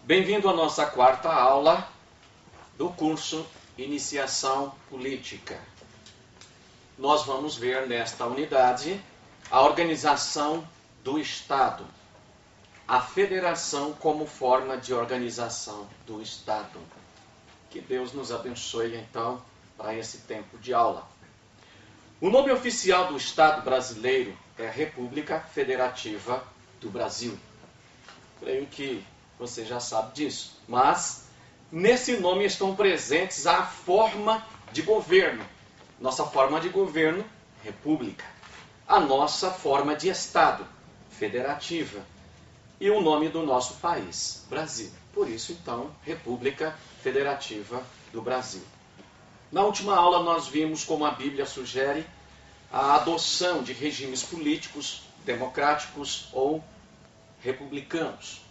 Bem-vindo à nossa quarta aula do curso Iniciação Política. Nós vamos ver nesta unidade a organização do Estado, a federação como forma de organização do Estado. Que Deus nos abençoe, então, para esse tempo de aula. O nome oficial do Estado brasileiro é República Federativa do Brasil. Creio que você já sabe disso. Mas, nesse nome estão presentes a forma de governo. Nossa forma de governo, República. A nossa forma de Estado, Federativa. E o nome do nosso país, Brasil. Por isso, então, República Federativa do Brasil. Na última aula nós vimos como a Bíblia sugere a adoção de regimes políticos democráticos ou republicanos.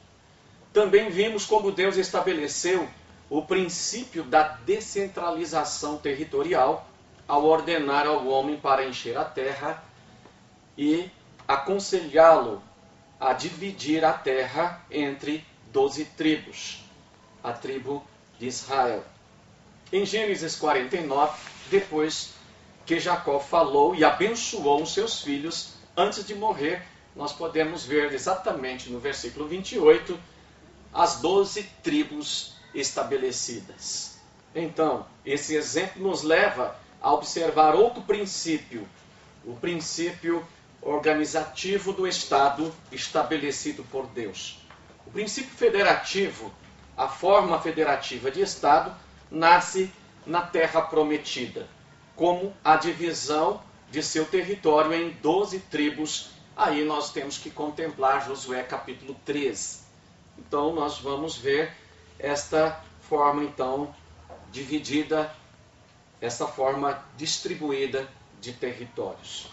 Também vimos como Deus estabeleceu o princípio da descentralização territorial ao ordenar ao homem para encher a terra e aconselhá-lo a dividir a terra entre 12 tribos, a tribo de Israel. Em Gênesis 49, depois que Jacó falou e abençoou os seus filhos antes de morrer, nós podemos ver exatamente no versículo 28 as 12 tribos estabelecidas. Então, esse exemplo nos leva a observar outro princípio, o princípio organizativo do Estado estabelecido por Deus. O princípio federativo, a forma federativa de Estado, nasce na terra prometida, como a divisão de seu território em 12 tribos. Aí nós temos que contemplar Josué capítulo 13. Então nós vamos ver esta forma então dividida, essa forma distribuída de territórios.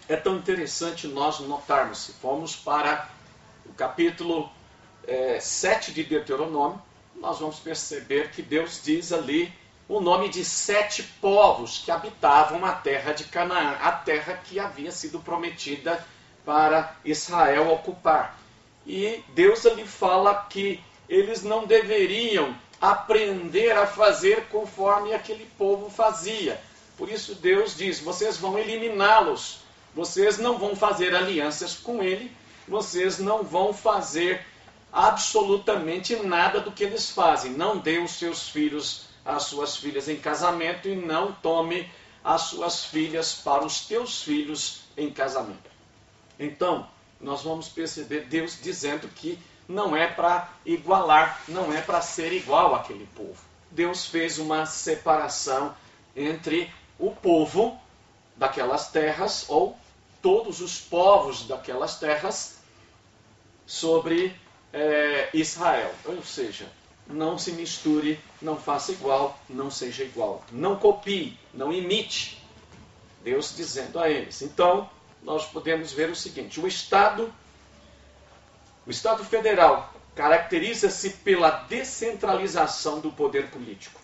É tão interessante nós notarmos, se formos para o capítulo 7 de Deuteronômio, nós vamos perceber que Deus diz ali o nome de 7 povos que habitavam a terra de Canaã, a terra que havia sido prometida para Israel ocupar. E Deus ali fala que eles não deveriam aprender a fazer conforme aquele povo fazia. Por isso Deus diz, vocês vão eliminá-los, vocês não vão fazer alianças com ele, vocês não vão fazer absolutamente nada do que eles fazem. Não dê os seus filhos às suas filhas em casamento e não tome as suas filhas para os teus filhos em casamento. Então, nós vamos perceber Deus dizendo que não é para igualar, não é para ser igual àquele povo. Deus fez uma separação entre o povo daquelas terras, ou todos os povos daquelas terras, sobre Israel. Ou seja, não se misture, não faça igual, não seja igual. Não copie, não imite. Deus dizendo a eles. Então, nós podemos ver o seguinte, o Estado federal caracteriza-se pela descentralização do poder político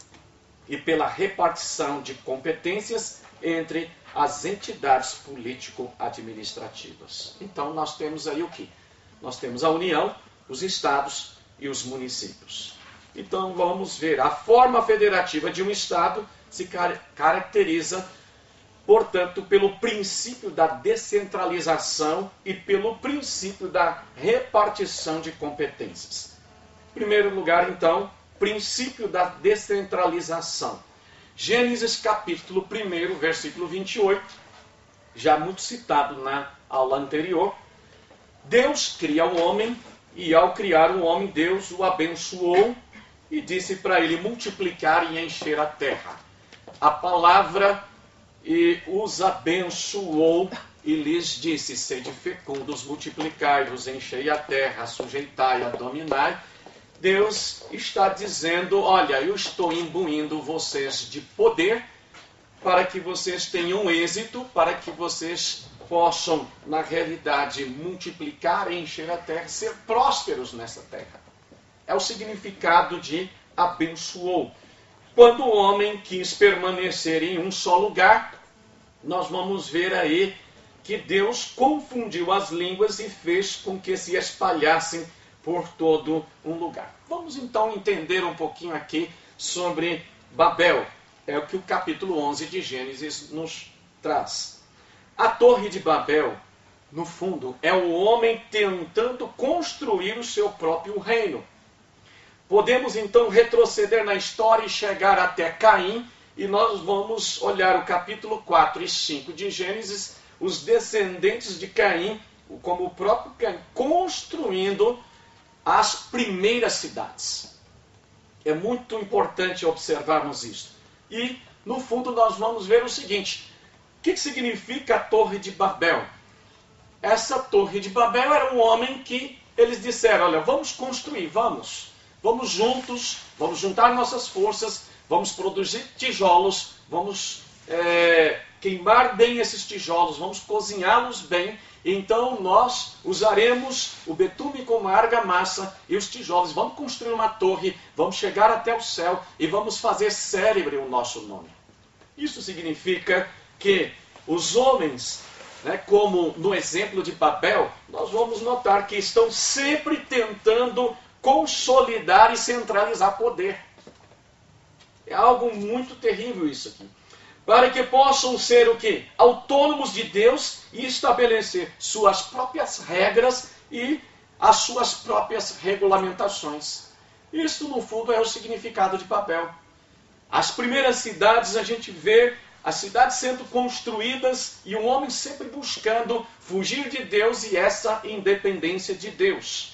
e pela repartição de competências entre as entidades político-administrativas. Então, nós temos aí o quê? Nós temos a União, os estados e os municípios. Então, vamos ver, a forma federativa de um Estado se caracteriza, portanto, pelo princípio da descentralização e pelo princípio da repartição de competências. Em primeiro lugar, então, princípio da descentralização. Gênesis capítulo 1, versículo 28, já muito citado na aula anterior. Deus cria o homem e ao criar o homem, Deus o abençoou e disse para ele multiplicar e encher a terra. A palavra e os abençoou e lhes disse, sede fecundos, multiplicai-vos, enchei a terra, sujeitai-a, dominai. Deus está dizendo, olha, eu estou imbuindo vocês de poder para que vocês tenham êxito, para que vocês possam, na realidade, multiplicar, encher a terra, ser prósperos nessa terra. É o significado de abençoou. Quando o homem quis permanecer em um só lugar, nós vamos ver aí que Deus confundiu as línguas e fez com que se espalhassem por todo um lugar. Vamos então entender um pouquinho aqui sobre Babel. É o que o capítulo 11 de Gênesis nos traz. A Torre de Babel, no fundo, é o homem tentando construir o seu próprio reino. Podemos então retroceder na história e chegar até Caim, e nós vamos olhar o capítulo 4 e 5 de Gênesis, os descendentes de Caim, como o próprio Caim, construindo as primeiras cidades. É muito importante observarmos isso. E, no fundo, nós vamos ver o seguinte: o que significa a Torre de Babel? Essa Torre de Babel era um homem que eles disseram: olha, vamos construir, vamos juntos, vamos juntar nossas forças, vamos produzir tijolos, vamos queimar bem esses tijolos, vamos cozinhá-los bem. Então nós usaremos o betume como argamassa e os tijolos. Vamos construir uma torre, vamos chegar até o céu e vamos fazer célebre o nosso nome. Isso significa que os homens, como no exemplo de Babel, nós vamos notar que estão sempre tentando consolidar e centralizar poder. É algo muito terrível isso aqui. Para que possam ser o quê? Autônomos de Deus e estabelecer suas próprias regras e as suas próprias regulamentações. Isso, no fundo, é o significado de Babel. As primeiras cidades, a gente vê as cidades sendo construídas e um homem sempre buscando fugir de Deus e essa independência de Deus.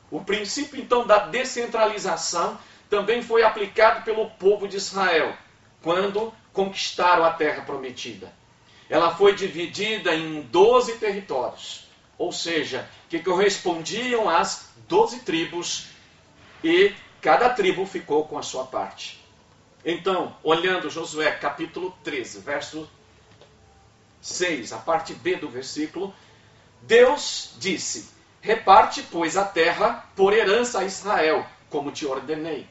O princípio, então, da descentralização também foi aplicado pelo povo de Israel, quando conquistaram a terra prometida. Ela foi dividida em 12 territórios, ou seja, que correspondiam às 12 tribos, e cada tribo ficou com a sua parte. Então, olhando Josué capítulo 13, verso 6, a parte B do versículo, Deus disse: reparte, pois, a terra por herança a Israel, como te ordenei.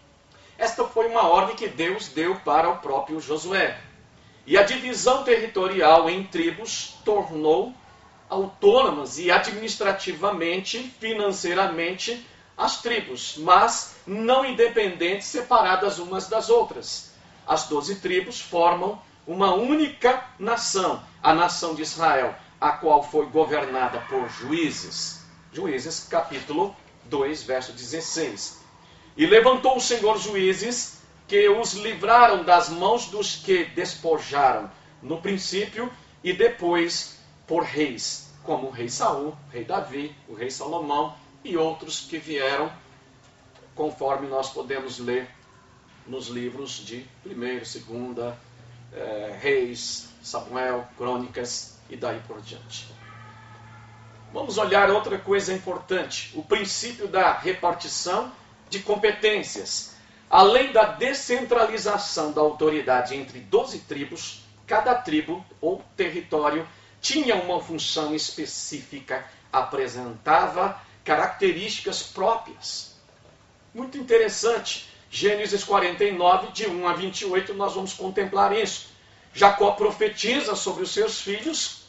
Esta foi uma ordem que Deus deu para o próprio Josué. E a divisão territorial em tribos tornou autônomas e administrativamente, financeiramente, as tribos, mas não independentes, separadas umas das outras. As 12 tribos formam uma única nação, a nação de Israel, a qual foi governada por juízes. Juízes capítulo 2, verso 16. E levantou o Senhor juízes que os livraram das mãos dos que despojaram no princípio, e depois por reis, como o rei Saul, o rei Davi, o rei Salomão e outros que vieram, conforme nós podemos ler nos livros de 1º, 2º, Reis, Samuel, Crônicas e daí por diante. Vamos olhar outra coisa importante, o princípio da repartição de competências. Além da descentralização da autoridade entre 12 tribos, cada tribo ou território tinha uma função específica, apresentava características próprias. Muito interessante. Gênesis 49, de 1 a 28, nós vamos contemplar isso. Jacó profetiza sobre os seus filhos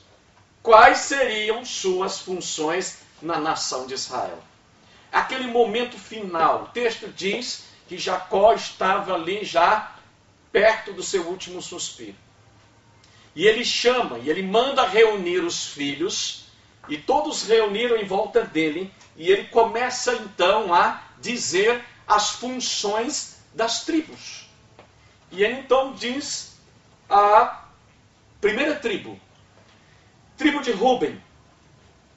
quais seriam suas funções na nação de Israel. Aquele momento final, o texto diz que Jacó estava ali já perto do seu último suspiro. E ele chama, e ele manda reunir os filhos, e todos reuniram em volta dele, e ele começa então a dizer as funções das tribos. E ele então diz a primeira tribo, tribo de Ruben,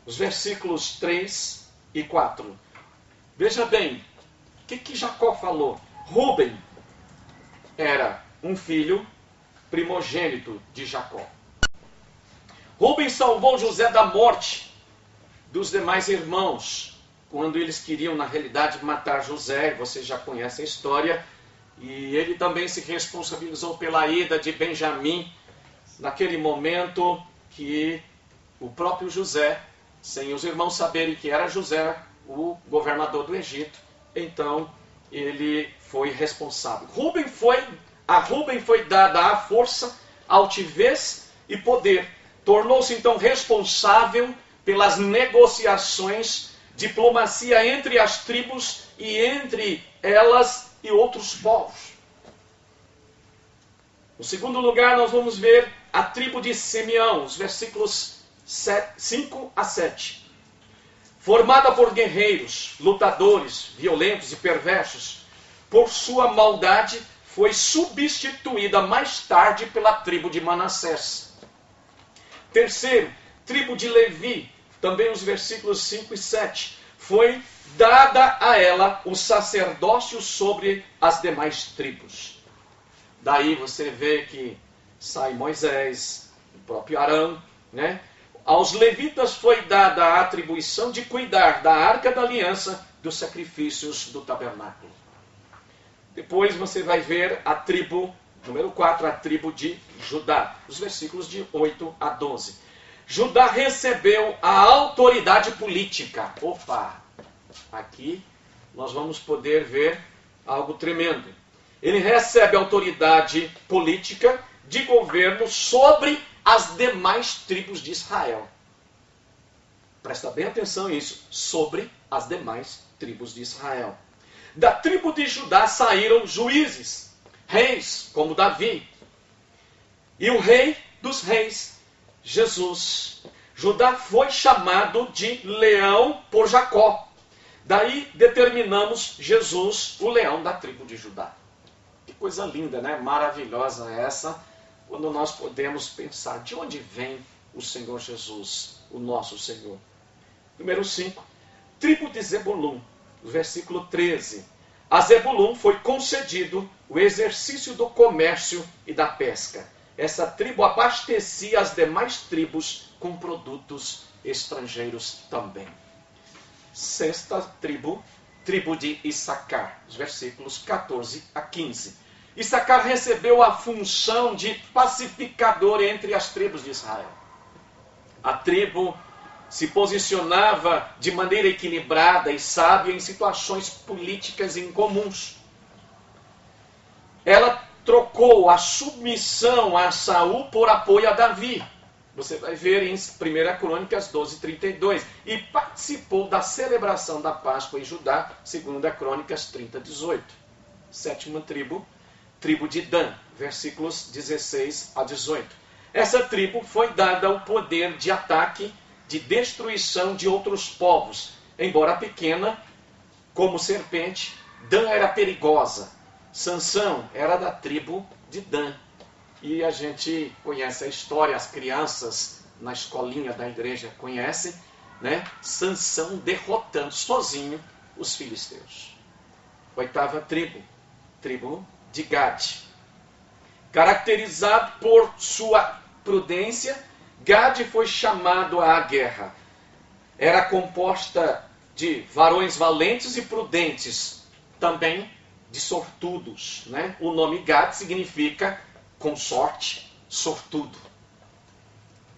os versículos 3 e 4. Veja bem, o que Jacó falou? Ruben era um filho primogênito de Jacó. Ruben salvou José da morte dos demais irmãos, quando eles queriam, na realidade, matar José. Vocês já conhecem a história. E ele também se responsabilizou pela ida de Benjamim, naquele momento que o próprio José, sem os irmãos saberem que era José, o governador do Egito, então ele foi responsável. A Ruben foi dada a força, altivez e poder. Tornou-se então responsável pelas negociações diplomacia entre as tribos e entre elas e outros povos. No segundo lugar, nós vamos ver a tribo de Simeão, os versículos 5 a 7. Formada por guerreiros, lutadores, violentos e perversos, por sua maldade, foi substituída mais tarde pela tribo de Manassés. Terceiro, tribo de Levi, também os versículos 5 e 7. Foi dada a ela o sacerdócio sobre as demais tribos. Daí você vê que sai Moisés, o próprio Arão, né? Aos levitas foi dada a atribuição de cuidar da arca da aliança, dos sacrifícios do tabernáculo. Depois você vai ver a tribo, número 4, a tribo de Judá, os versículos de 8 a 12. Judá recebeu a autoridade política. Opa! Aqui nós vamos poder ver algo tremendo. Ele recebe autoridade política de governo sobre as demais tribos de Israel. Presta bem atenção nisso. Sobre as demais tribos de Israel. Da tribo de Judá saíram juízes, reis, como Davi. E o rei dos reis, Jesus. Judá foi chamado de leão por Jacó. Daí determinamos Jesus, o leão da tribo de Judá. Que coisa linda, né? Maravilhosa essa, quando nós podemos pensar de onde vem o Senhor Jesus, o nosso Senhor. Número 5, tribo de Zebulum, versículo 13. A Zebulum foi concedido o exercício do comércio e da pesca. Essa tribo abastecia as demais tribos com produtos estrangeiros também. Sexta tribo, tribo de Issacar, os versículos 14 a 15. Issacar recebeu a função de pacificador entre as tribos de Israel. A tribo se posicionava de maneira equilibrada e sábia em situações políticas incomuns. Ela trocou a submissão a Saul por apoio a Davi. Você vai ver em 1 Crônicas 12:32. E participou da celebração da Páscoa em Judá, 2 Crônicas 30:18. Sétima tribo, tribo de Dan, versículos 16 a 18. Essa tribo foi dada o poder de ataque, de destruição de outros povos. Embora pequena, como serpente, Dan era perigosa. Sansão era da tribo de Dan. E a gente conhece a história, as crianças na escolinha da igreja conhecem, né? Sansão derrotando sozinho os filisteus. Oitava tribo, tribo de Gad. Caracterizado por sua prudência, Gad foi chamado à guerra. Era composta de varões valentes e prudentes, também de sortudos, né? O nome Gad significa com sorte, sortudo.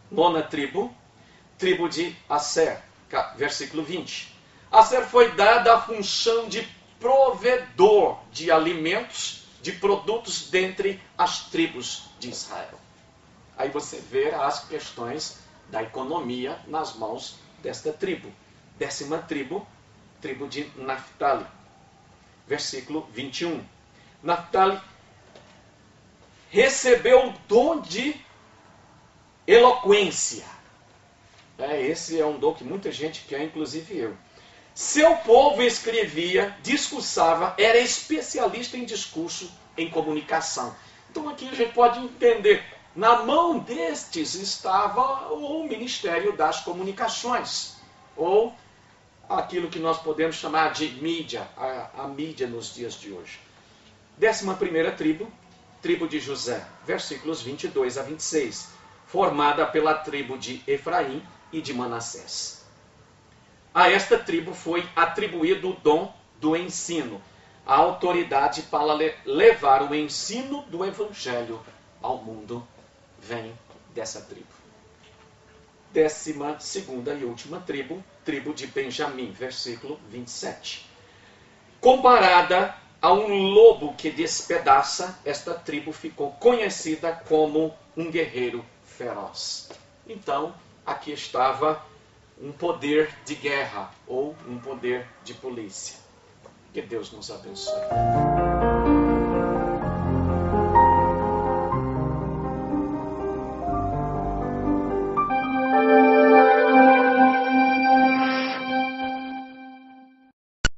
Nona tribo, tribo de Aser, versículo 20. Aser foi dada a função de provedor de alimentos, de produtos dentre as tribos de Israel. Aí você vê as questões da economia nas mãos desta tribo. Décima tribo, tribo de Naftali. Versículo 21. Naftali recebeu o dom de eloquência. Esse é um dom que muita gente quer, inclusive eu. Seu povo escrevia, discursava, era especialista em discurso, em comunicação. Então aqui a gente pode entender, na mão destes estava o Ministério das Comunicações, ou aquilo que nós podemos chamar de mídia, a mídia nos dias de hoje. 11ª tribo, tribo de José, versículos 22 a 26, formada pela tribo de Efraim e de Manassés. A esta tribo foi atribuído o dom do ensino, a autoridade para levar o ensino do Evangelho ao mundo vem dessa tribo. 12ª e última tribo, tribo de Benjamim, versículo 27. Comparada a um lobo que despedaça, esta tribo ficou conhecida como um guerreiro feroz. Então, aqui estava um poder de guerra ou um poder de polícia. Que Deus nos abençoe.